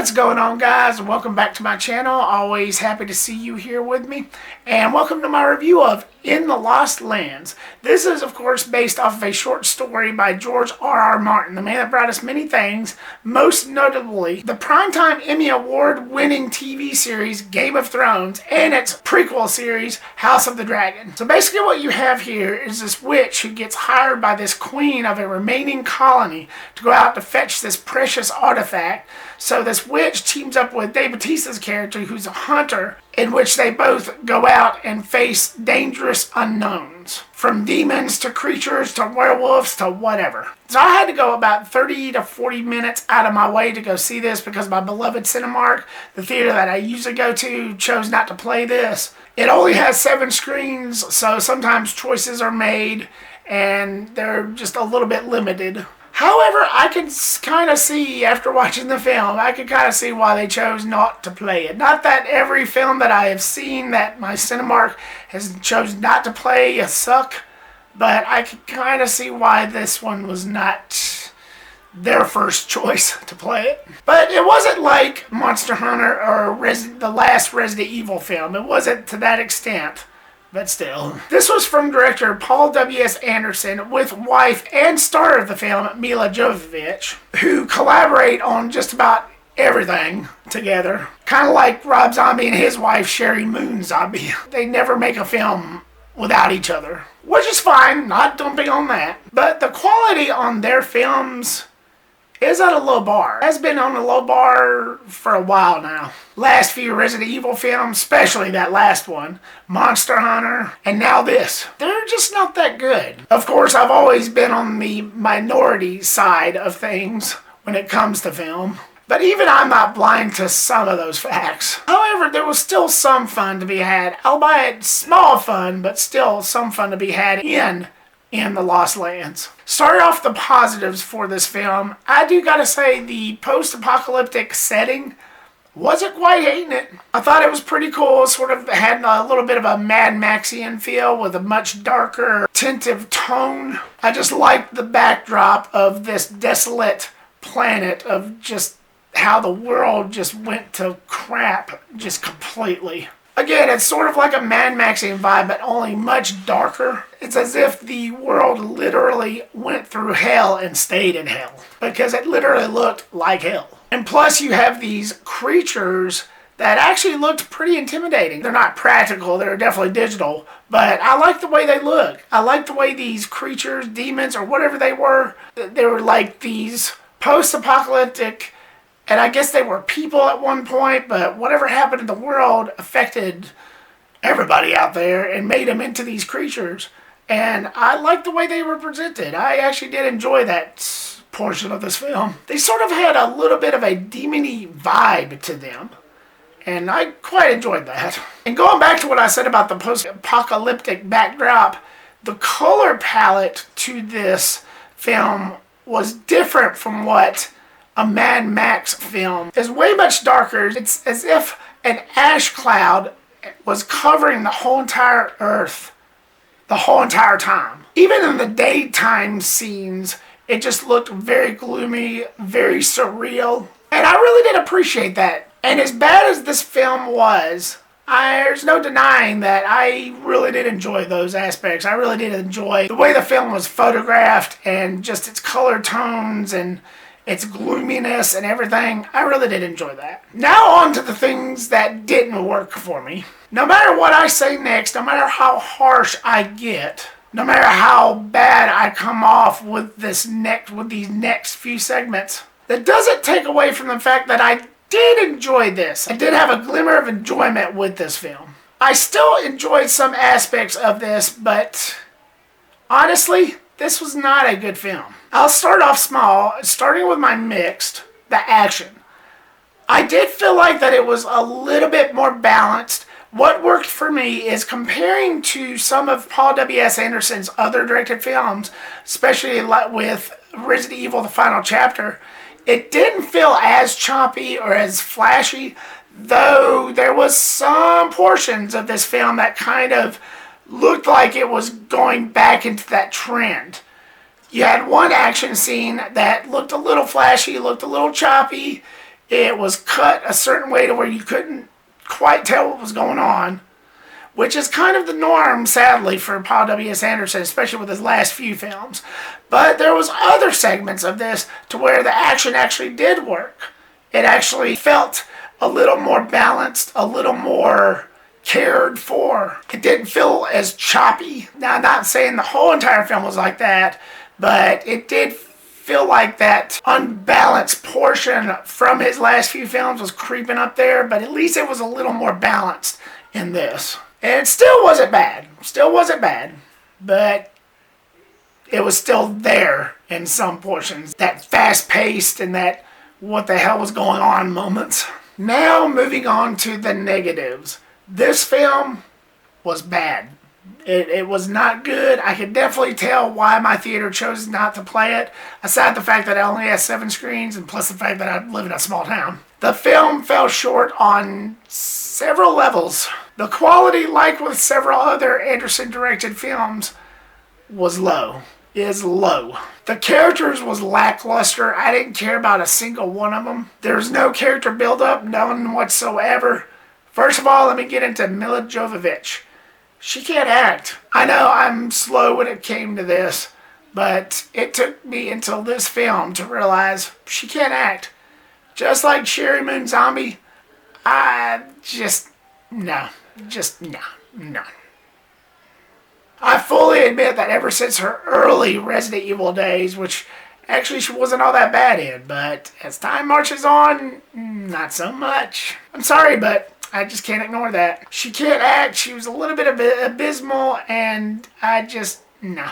What's going on, guys? Welcome back to my channel. Always happy to see you here with me. And welcome to my review of In the Lost Lands. This is, of course, based off of a short story by George R.R. Martin, the man that brought us many things, most notably the primetime Emmy Award-winning TV series Game of Thrones and its prequel series House of the Dragon. So basically what you have here is this witch who gets hired by this queen of a remaining colony to go out to fetch this precious artifact. So this witch teams up with Bautista's character, who's a hunter, in which they both go out and face dangerous unknowns. From demons to creatures to werewolves to whatever. So I had to go about 30 to 40 minutes out of my way to go see this because my beloved Cinemark, the theater that I usually go to, chose not to play this. It only has 7 screens, so sometimes choices are made and they're just a little bit limited. However, I can kind of see, after watching the film, I can kind of see why they chose not to play it. Not that every film that I have seen that my Cinemark has chosen not to play suck, but I can kind of see why this one was not their first choice to play it. But it wasn't like Monster Hunter or the last Resident Evil film. It wasn't to that extent. But still. This was from director Paul W.S. Anderson with wife and star of the film, Milla Jovovich, who collaborate on just about everything together. Kind of like Rob Zombie and his wife, Sherry Moon Zombie. They never make a film without each other. Which is fine, not dumping on that. But the quality on their films is at a low bar. Has been on a low bar for a while now. Last few Resident Evil films, especially that last one, Monster Hunter, and now this. They're just not that good. Of course, I've always been on the minority side of things when it comes to film. But even I'm not blind to some of those facts. However, there was still some fun to be had, albeit small fun, but still some fun to be had in the Lost Lands. Start off the positives for this film. I do gotta say the post-apocalyptic setting wasn't quite hating it. I thought it was pretty cool. Sort of had a little bit of a Mad Maxian feel with a much darker, tinted tone. I just liked the backdrop of this desolate planet of just how the world just went to crap just completely. Again, it's sort of like a Mad Maxian vibe, but only much darker. It's as if the world literally went through hell and stayed in hell. Because it literally looked like hell. And plus you have these creatures that actually looked pretty intimidating. They're not practical, they're definitely digital. But I like the way they look. I like the way these creatures, demons, or whatever they were like these post-apocalyptic. And I guess they were people at one point, but whatever happened in the world affected everybody out there and made them into these creatures. And I liked the way they were presented. I actually did enjoy that portion of this film. They sort of had a little bit of a demon-y vibe to them. And I quite enjoyed that. And going back to what I said about the post-apocalyptic backdrop, the color palette to this film was different from what a Mad Max film is. Way much darker. It's as if an ash cloud was covering the whole entire earth the whole entire time. Even in the daytime scenes, it just looked very gloomy, very surreal. And I really did appreciate that. And as bad as this film was, there's no denying that I really did enjoy those aspects. I really did enjoy the way the film was photographed and just its color tones and its gloominess and everything. I really did enjoy that. Now on to the things that didn't work for me. No matter what I say next, no matter how harsh I get, no matter how bad I come off with these next few segments, that doesn't take away from the fact that I did enjoy this. I did have a glimmer of enjoyment with this film. I still enjoyed some aspects of this, but honestly, this was not a good film. I'll start off small, starting with my mixed, the action. I did feel like that it was a little bit more balanced. What worked for me is comparing to some of Paul W.S. Anderson's other directed films, especially with Resident Evil: The Final Chapter. It didn't feel as choppy or as flashy, though there was some portions of this film that kind of looked like it was going back into that trend. You had one action scene that looked a little flashy, looked a little choppy. It was cut a certain way to where you couldn't quite tell what was going on, which is kind of the norm, sadly, for Paul W.S. Anderson, especially with his last few films. But there was other segments of this to where the action actually did work. It actually felt a little more balanced, a little more cared for. It didn't feel as choppy. Now, I'm not saying the whole entire film was like that, but it did feel like that unbalanced portion from his last few films was creeping up there, but at least it was a little more balanced in this. And it still wasn't bad. Still wasn't bad. But it was still there in some portions. That fast-paced and that what the hell was going on moments. Now moving on to the negatives. This film was bad. It was not good. I could definitely tell why my theater chose not to play it, aside the fact that it only has 7 screens and plus the fact that I live in a small town. The film fell short on several levels. The quality, like with several other Anderson-directed films, was low. Is low. The characters was lackluster. I didn't care about a single one of them. There's no character build-up, none whatsoever. First of all, let me get into Milla Jovovich. She can't act. I know I'm slow when it came to this, but it took me until this film to realize she can't act. Just like Sherry Moon Zombie, no. I fully admit that ever since her early Resident Evil days, which actually she wasn't all that bad in, but as time marches on, not so much. I'm sorry, but I just can't ignore that. She can't act. She was a little bit abysmal, and no.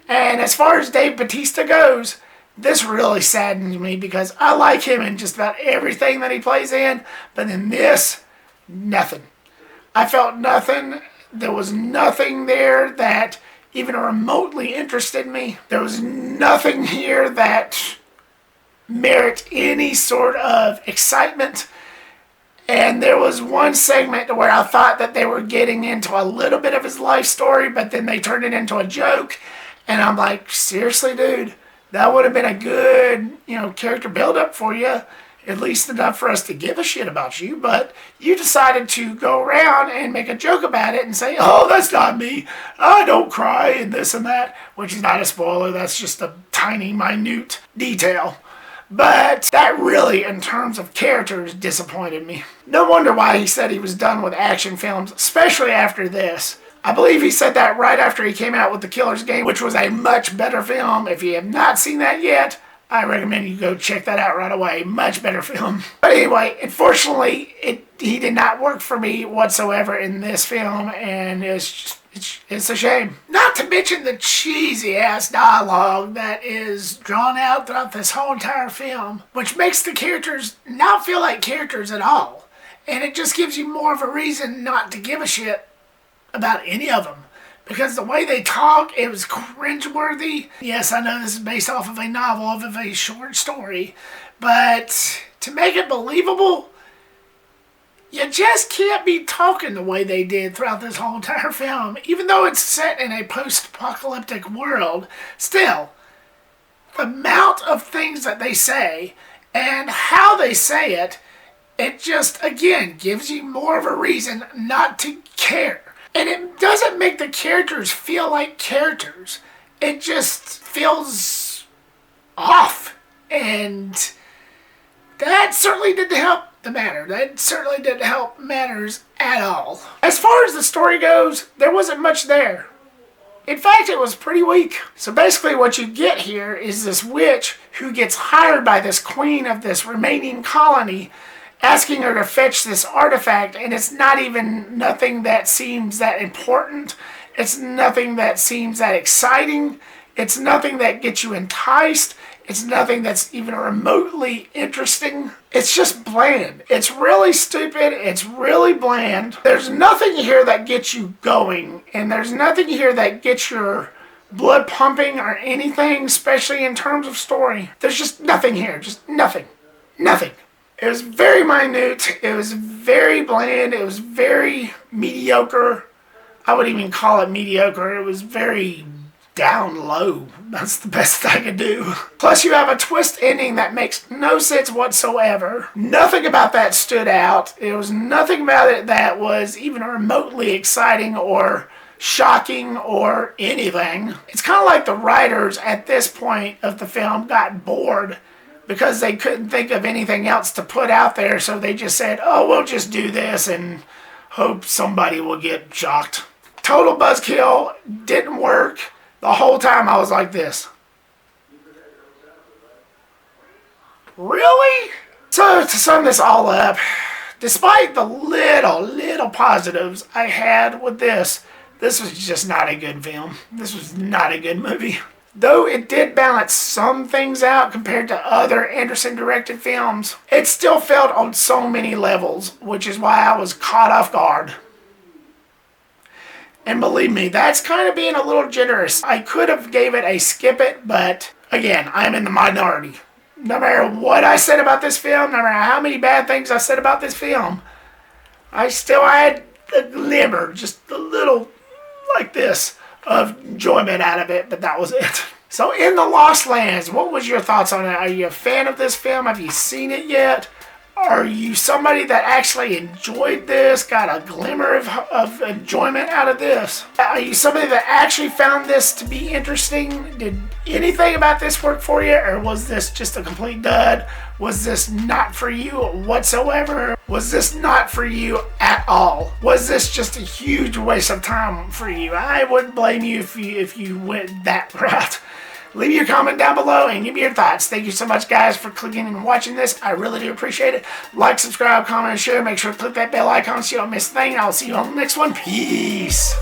And as far as Dave Bautista goes, this really saddens me because I like him in just about everything that he plays in, but in this, nothing. I felt nothing. There was nothing there that even remotely interested me. There was nothing here that merit any sort of excitement. And there was one segment where I thought that they were getting into a little bit of his life story, but then they turned it into a joke. And I'm like, seriously, dude, that would have been a good, character build-up for you. At least enough for us to give a shit about you. But you decided to go around and make a joke about it and say, oh, that's not me. I don't cry and this and that. Which is not a spoiler. That's just a tiny, minute detail. But that really, in terms of characters, disappointed me. No wonder why he said he was done with action films, especially after this. I believe he said that right after he came out with The Killer's Game, which was a much better film. If you have not seen that yet, I recommend you go check that out right away. Much better film. But anyway, unfortunately, he did not work for me whatsoever in this film, and it's a shame. Not to mention the cheesy-ass dialogue that is drawn out throughout this whole entire film, which makes the characters not feel like characters at all. And it just gives you more of a reason not to give a shit about any of them. Because the way they talk, it was cringeworthy. Yes, I know this is based off of a novel, of a short story. But to make it believable, you just can't be talking the way they did throughout this whole entire film. Even though it's set in a post-apocalyptic world, still, the amount of things that they say and how they say it, it just, again, gives you more of a reason not to care. And it doesn't make the characters feel like characters. It just feels off. And that certainly didn't help the matter. That certainly didn't help matters at all. As far as the story goes, there wasn't much there. In fact, it was pretty weak. So basically what you get here is this witch who gets hired by this queen of this remaining colony, asking her to fetch this artifact, and it's not even nothing that seems that important. It's nothing that seems that exciting. It's nothing that gets you enticed. It's nothing that's even remotely interesting. It's just bland. It's really stupid. It's really bland. There's nothing here that gets you going, and there's nothing here that gets your blood pumping or anything, especially in terms of story. There's just nothing here. Just nothing. Nothing. It was very minute. It was very bland. It was very mediocre. I wouldn't even call it mediocre. It was very down low. That's the best I could do. Plus you have a twist ending that makes no sense whatsoever. Nothing about that stood out. There was nothing about it that was even remotely exciting or shocking or anything. It's kind of like the writers at this point of the film got bored because they couldn't think of anything else to put out there, so they just said, oh, we'll just do this and hope somebody will get shocked. Total buzzkill, didn't work. The whole time I was like this. Really? So to sum this all up, despite the little positives I had with this was just not a good film. This was not a good movie. Though it did balance some things out compared to other Anderson-directed films, it still failed on so many levels, which is why I was caught off guard. And believe me, that's kind of being a little generous. I could have gave it a skip it, but again, I'm in the minority. No matter what I said about this film, no matter how many bad things I said about this film, I still had a glimmer, just a little like this, of enjoyment out of it, but that was it. So In the Lost Lands, what was your thoughts on it? Are you a fan of this film? Have you seen it yet? Are you somebody that actually enjoyed this, got a glimmer of enjoyment out of this? Are you somebody that actually found this to be interesting? Did anything about this work for you, or was this just a complete dud? Was this not for you whatsoever? Was this not for you at all? Was this just a huge waste of time for you? I wouldn't blame you if you went that route. Leave your comment down below and give me your thoughts. Thank you so much, guys, for clicking and watching this. I really do appreciate it. Like, subscribe, comment, and share. Make sure to click that bell icon so you don't miss a thing. I'll see you on the next one. Peace.